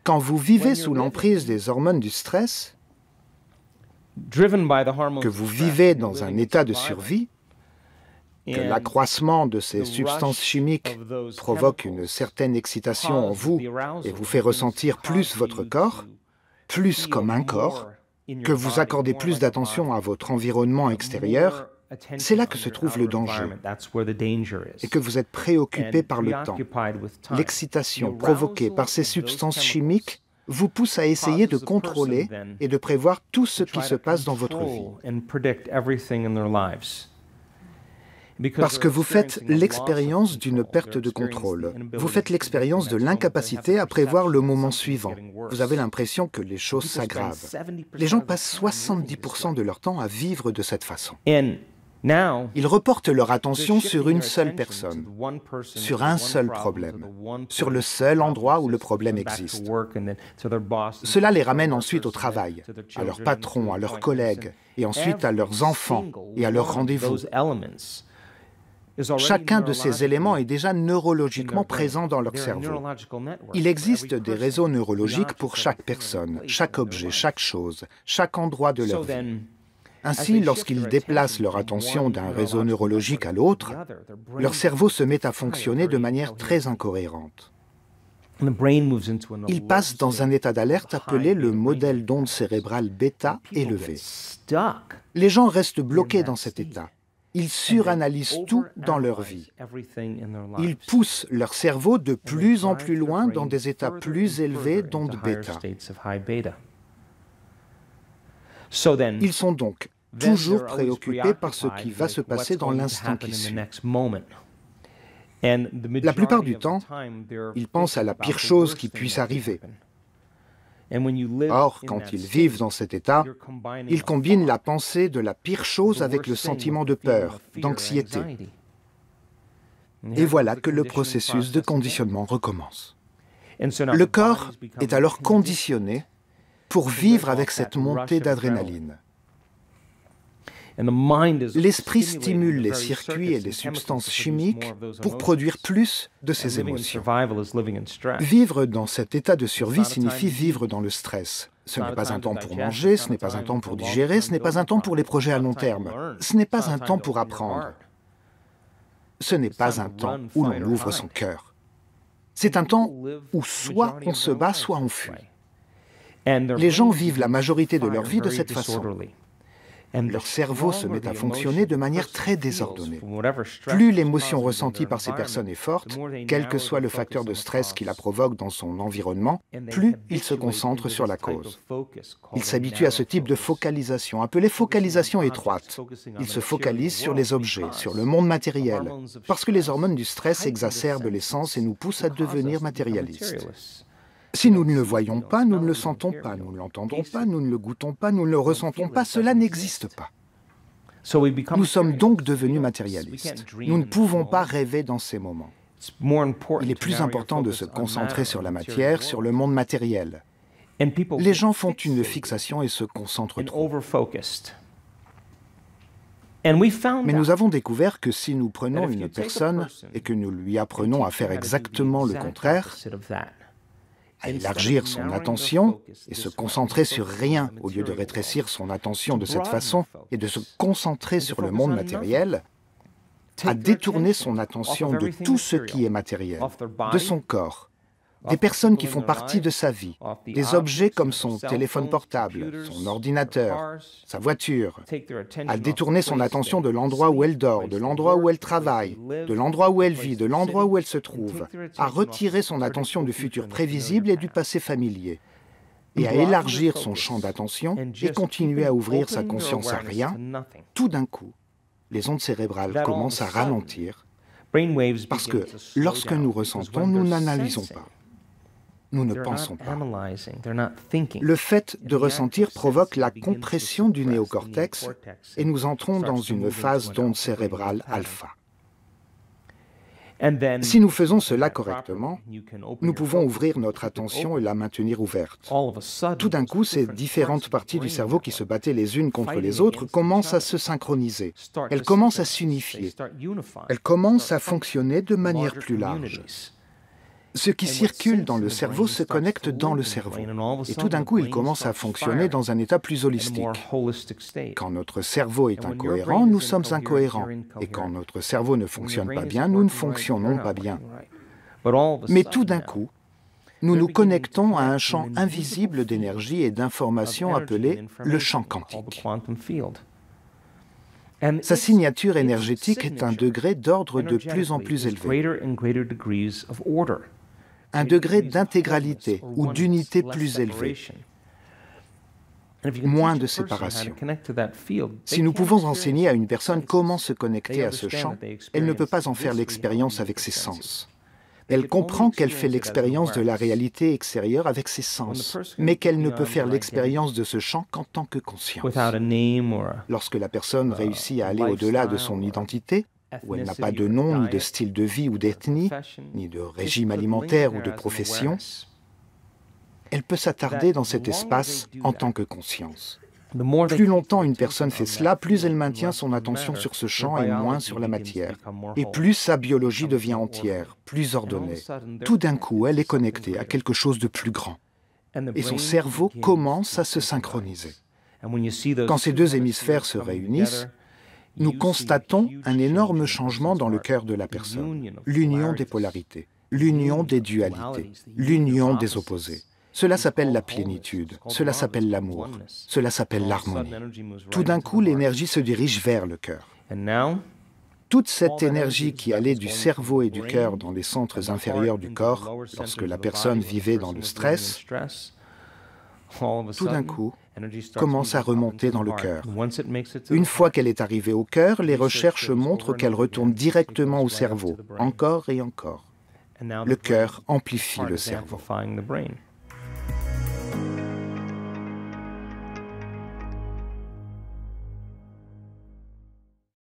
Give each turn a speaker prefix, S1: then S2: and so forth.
S1: Quand vous vivez sous l'emprise des hormones du stress, que vous vivez dans un état de survie, que l'accroissement de ces substances chimiques provoque une certaine excitation en vous et vous fait ressentir plus votre corps, plus comme un corps, que vous accordez plus d'attention à votre environnement extérieur, c'est là que se trouve le danger et que vous êtes préoccupé par le temps. L'excitation provoquée par ces substances chimiques vous pousse à essayer de contrôler et de prévoir tout ce qui se passe dans votre vie. Parce que vous faites l'expérience d'une perte de contrôle. Vous faites l'expérience de l'incapacité à prévoir le moment suivant. Vous avez l'impression que les choses s'aggravent. Les gens passent 70% de leur temps à vivre de cette façon. Ils reportent leur attention sur une seule personne, sur un seul problème, sur le seul endroit où le problème existe. Cela les ramène ensuite au travail, à leurs patrons, à leurs collègues, et ensuite à leurs enfants et à leurs rendez-vous. Chacun de ces éléments est déjà neurologiquement présent dans leur cerveau. Il existe des réseaux neurologiques pour chaque personne, chaque objet, chaque chose, chaque endroit de leur vie. Ainsi, lorsqu'ils déplacent leur attention d'un réseau neurologique à l'autre, leur cerveau se met à fonctionner de manière très incohérente. Ils passent dans un état d'alerte appelé le modèle d'onde cérébrale bêta élevé. Les gens restent bloqués dans cet état. Ils suranalysent tout dans leur vie. Ils poussent leur cerveau de plus en plus loin dans des états plus élevés d'onde bêta. Ils sont donc toujours préoccupés par ce qui va se passer dans l'instant qui suit. La plupart du temps, ils pensent à la pire chose qui puisse arriver. Or, quand ils vivent dans cet état, ils combinent la pensée de la pire chose avec le sentiment de peur, d'anxiété. Et voilà que le processus de conditionnement recommence. Le corps est alors conditionné pour vivre avec cette montée d'adrénaline. L'esprit stimule les circuits et les substances chimiques pour produire plus de ces émotions. Vivre dans cet état de survie signifie vivre dans le stress. Ce n'est pas un temps pour manger, ce n'est pas un temps pour digérer, ce n'est pas un temps pour les projets à long terme. Ce n'est pas un temps pour apprendre. Ce n'est pas un temps où l'on ouvre son cœur. C'est un temps où soit on se bat, soit on fuit. Les gens vivent la majorité de leur vie de cette façon. Leur cerveau se met à fonctionner de manière très désordonnée. Plus l'émotion ressentie par ces personnes est forte, quel que soit le facteur de stress qui la provoque dans son environnement, plus ils se concentrent sur la cause. Ils s'habituent à ce type de focalisation, appelée focalisation étroite. Ils se focalisent sur les objets, sur le monde matériel, parce que les hormones du stress exacerbent les sens et nous poussent à devenir matérialistes. Si nous ne le voyons pas, nous ne le sentons pas, nous ne l'entendons pas, nous ne le goûtons pas, nous ne le ressentons pas, cela n'existe pas. Nous sommes donc devenus matérialistes. Nous ne pouvons pas rêver dans ces moments. Il est plus important de se concentrer sur la matière, sur le monde matériel. Les gens font une fixation et se concentrent trop. Mais nous avons découvert que si nous prenons une personne et que nous lui apprenons à faire exactement le contraire, à élargir son attention et se concentrer sur rien au lieu de rétrécir son attention de cette façon et de se concentrer sur le monde matériel, à détourner son attention de tout ce qui est matériel, de son corps, des personnes qui font partie de sa vie, des objets comme son téléphone portable, son ordinateur, sa voiture, à détourner son attention de l'endroit où elle dort, de l'endroit où elle travaille, de l'endroit où elle vit, de l'endroit où elle se trouve, à retirer son attention du futur prévisible et du passé familier, et à élargir son champ d'attention et continuer à ouvrir sa conscience à rien, tout d'un coup, les ondes cérébrales commencent à ralentir, parce que lorsque nous ressentons, nous n'analysons pas. Nous ne pensons pas. Le fait de ressentir provoque la compression du néocortex et nous entrons dans une phase d'onde cérébrale alpha. Si nous faisons cela correctement, nous pouvons ouvrir notre attention et la maintenir ouverte. Tout d'un coup, ces différentes parties du cerveau qui se battaient les unes contre les autres commencent à se synchroniser. Elles commencent à s'unifier. Elles commencent à fonctionner de manière plus large. Ce qui circule dans le cerveau se connecte dans le cerveau. Et tout d'un coup, il commence à fonctionner dans un état plus holistique. Quand notre cerveau est incohérent, nous sommes incohérents. Et quand notre cerveau ne fonctionne pas bien, nous ne fonctionnons pas bien. Mais tout d'un coup, nous nous connectons à un champ invisible d'énergie et d'information appelé le champ quantique. Sa signature énergétique est un degré d'ordre de plus en plus élevé, un degré d'intégralité ou d'unité plus élevé, moins de séparation. Si nous pouvons enseigner à une personne comment se connecter à ce champ, elle ne peut pas en faire l'expérience avec ses sens. Elle comprend qu'elle fait l'expérience de la réalité extérieure avec ses sens, mais qu'elle ne peut faire l'expérience de ce champ qu'en tant que conscience. Lorsque la personne réussit à aller au-delà de son identité, où elle n'a pas de nom, ni de style de vie ou d'ethnie, ni de régime alimentaire ou de profession, elle peut s'attarder dans cet espace en tant que conscience. Plus longtemps une personne fait cela, plus elle maintient son attention sur ce champ et moins sur la matière. Et plus sa biologie devient entière, plus ordonnée. Tout d'un coup, elle est connectée à quelque chose de plus grand. Et son cerveau commence à se synchroniser. Quand ces deux hémisphères se réunissent, nous constatons un énorme changement dans le cœur de la personne. L'union des polarités, l'union des dualités, l'union des opposés. Cela s'appelle la plénitude, cela s'appelle l'amour, cela s'appelle l'harmonie. Tout d'un coup, l'énergie se dirige vers le cœur. Toute cette énergie qui allait du cerveau et du cœur dans les centres inférieurs du corps, lorsque la personne vivait dans le stress, tout d'un coup, commence à remonter dans le cœur. Une fois qu'elle est arrivée au cœur, les recherches montrent qu'elle retourne directement au cerveau, encore et encore. Le cœur amplifie le cerveau.